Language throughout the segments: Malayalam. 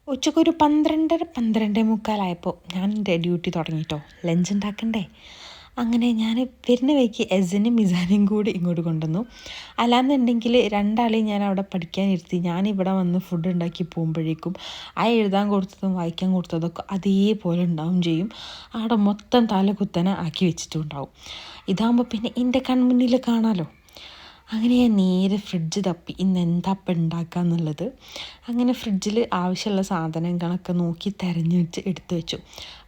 ഉച്ചക്കൊരു 12:30 ഞാൻ എൻ്റെ ഡ്യൂട്ടി തുടങ്ങിയിട്ടോ. ലഞ്ച് ഉണ്ടാക്കണ്ടേ. അങ്ങനെ ഞാൻ വരുന്ന വഴിക്ക് എസിനും മിസാനും കൂടി ഇങ്ങോട്ട് കൊണ്ടുവന്നു. അല്ലാന്നുണ്ടെങ്കിൽ രണ്ടാളെയും ഞാൻ അവിടെ പഠിക്കാനിരുത്തി ഞാനിവിടെ വന്ന് ഫുഡ് ഉണ്ടാക്കി പോകുമ്പോഴേക്കും ആ എഴുതാൻ കൊടുത്തതും വായിക്കാൻ കൊടുത്തതൊക്കെ അതേപോലെ ഉണ്ടാവും ചെയ്യും. അവിടെ മൊത്തം തലകുത്തനെ ആക്കി വെച്ചിട്ടുണ്ടാവും. ഇതാകുമ്പോൾ പിന്നെ എൻ്റെ കൺമുന്നിൽ കാണാമല്ലോ. അങ്ങനെ ഞാൻ നേരെ ഫ്രിഡ്ജ് തപ്പി ഇന്ന് എന്താ അപ്പം ഉണ്ടാക്കുക എന്നുള്ളത്. അങ്ങനെ ഫ്രിഡ്ജിൽ ആവശ്യമുള്ള സാധനങ്ങളൊക്കെ നോക്കി തിരഞ്ഞു വെച്ച് എടുത്തു വെച്ചു.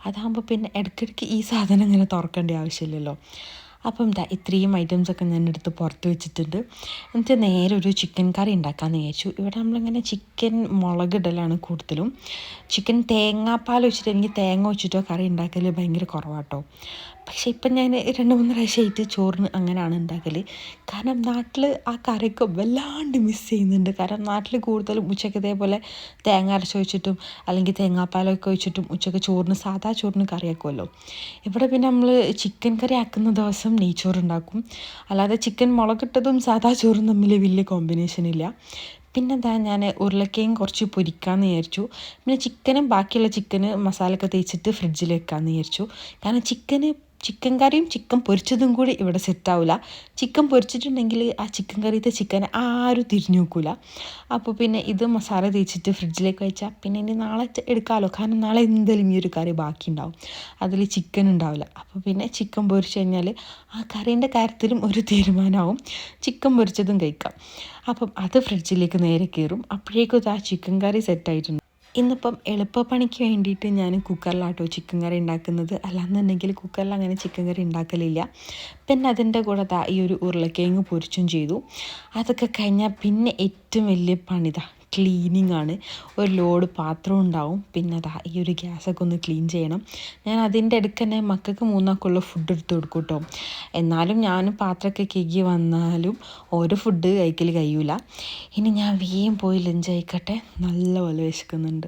അതാകുമ്പോൾ പിന്നെ ഇടയ്ക്കിടയ്ക്ക് ഈ സാധനം ഇങ്ങനെ തുറക്കേണ്ട ആവശ്യമില്ലല്ലോ. അപ്പം ഇത്രയും ഐറ്റംസൊക്കെ ഞാൻ എടുത്ത് പുറത്ത് വെച്ചിട്ടുണ്ട്. എന്നിട്ട് നേരെ ഒരു ചിക്കൻ കറി ഉണ്ടാക്കാമെന്ന് വിചാരിച്ചു. ഇവിടെ നമ്മളിങ്ങനെ ചിക്കൻ മുളകിടലാണ് കൂടുതലും. ചിക്കൻ തേങ്ങാപ്പാൽ വെച്ചിട്ട് എനിക്ക് തേങ്ങ വെച്ചിട്ടോ കറി ഉണ്ടാക്കൽ ഭയങ്കര കുറവാട്ടോ. പക്ഷേ ഇപ്പം ഞാൻ 2-3 പ്രാവശ്യമായിട്ട് ചോറിന് അങ്ങനെയാണ് ഉണ്ടാക്കൽ. കാരണം നാട്ടിൽ ആ കറിയൊക്കെ വല്ലാണ്ട് മിസ് ചെയ്യുന്നുണ്ട്. കാരണം നാട്ടിൽ കൂടുതലും ഉച്ചയ്ക്ക് ഇതേപോലെ തേങ്ങ അരച്ച് വെച്ചിട്ടും അല്ലെങ്കിൽ തേങ്ങാപ്പാലൊക്കെ ഒഴിച്ചിട്ടും ഉച്ചയ്ക്ക് ചോറിന് സാധാ ചോറിന് കറിയാക്കുമല്ലോ. ഇവിടെ പിന്നെ നമ്മൾ ചിക്കൻ കറി ആക്കുന്ന ദിവസം നെയ്ച്ചോറുണ്ടാക്കും. അല്ലാതെ ചിക്കൻ മുളകിട്ടതും സാധാ ചോറും തമ്മിൽ വലിയ കോമ്പിനേഷൻ ഇല്ല. പിന്നെന്താ ഞാൻ ഉരുളക്കിഴങ്ങ് കുറച്ച് പൊരിക്കാമെന്ന് വിചാരിച്ചു. പിന്നെ ചിക്കനും ബാക്കിയുള്ള ചിക്കന് മസാലയൊക്കെ തേച്ചിട്ട് ഫ്രിഡ്ജിൽ വെക്കാമെന്ന് വിചാരിച്ചു. കാരണം ചിക്കൻ കറിയും ചിക്കൻ പൊരിച്ചതും കൂടി ഇവിടെ സെറ്റാവില്ല. ചിക്കൻ പൊരിച്ചിട്ടുണ്ടെങ്കിൽ ആ ചിക്കൻ കറിയത്തെ ചിക്കൻ ആരും തിരിഞ്ഞു നോക്കില്ല. അപ്പോൾ പിന്നെ ഇത് മസാല തേച്ചിട്ട് ഫ്രിഡ്ജിലേക്ക് വെച്ചാൽ പിന്നെ ഇനി നാളെ എടുക്കാമല്ലോ. കാരണം നാളെ എന്തായാലും ഈ ഒരു കറി ബാക്കി ഉണ്ടാവും, അതിൽ ചിക്കൻ ഉണ്ടാവില്ല. അപ്പോൾ പിന്നെ ചിക്കൻ പൊരിച്ച് കഴിഞ്ഞാൽ ആ കറീൻ്റെ കാര്യത്തിലും ഒരു തീരുമാനമാവും. ചിക്കൻ പൊരിച്ചതും കഴിക്കാം. അപ്പം അത് ഫ്രിഡ്ജിലേക്ക് നേരെ കയറും. അപ്പോഴേക്കും ആ ചിക്കൻ കറി സെറ്റായിട്ടുണ്ട്. ഇന്നിപ്പം എളുപ്പപ്പണിക്ക് വേണ്ടിയിട്ട് ഞാൻ കുക്കറിലാട്ടോ ചിക്കൻ കറി ഉണ്ടാക്കുന്നത്. അല്ലാന്നുണ്ടെങ്കിൽ കുക്കറിൽ അങ്ങനെ ചിക്കൻ കറി ഉണ്ടാക്കലില്ല. പിന്നെ അതിൻ്റെ കൂടെ ഈ ഒരു ഉരുളക്കിഴങ്ങ് പൊരിച്ചും ചെയ്തു. അതൊക്കെ കഴിഞ്ഞാൽ പിന്നെ ഏറ്റവും വലിയ പണിതാ ക്ലീനിങ് ആണ്. ഒരു ലോഡ് പാത്രം ഉണ്ടാവും. പിന്നെ ഈ ഒരു ഗ്യാസൊക്കെ ഒന്ന് ക്ലീൻ ചെയ്യണം. ഞാൻ അതിൻ്റെ ഇടയ്ക്ക് തന്നെ മക്കൾക്ക് 3 ഫുഡ് എടുത്ത് കൊടുക്കും കേട്ടോ. എന്നാലും ഞാൻ പാത്രമൊക്കെ കഴുകി വന്നാലും ഓരോ ഫുഡ് കഴിക്കൽ കഴിയൂല. ഇനി ഞാൻ വേഗം പോയി ലഞ്ച് കഴിക്കട്ടെ. നല്ലപോലെ വിശക്കുന്നുണ്ട്.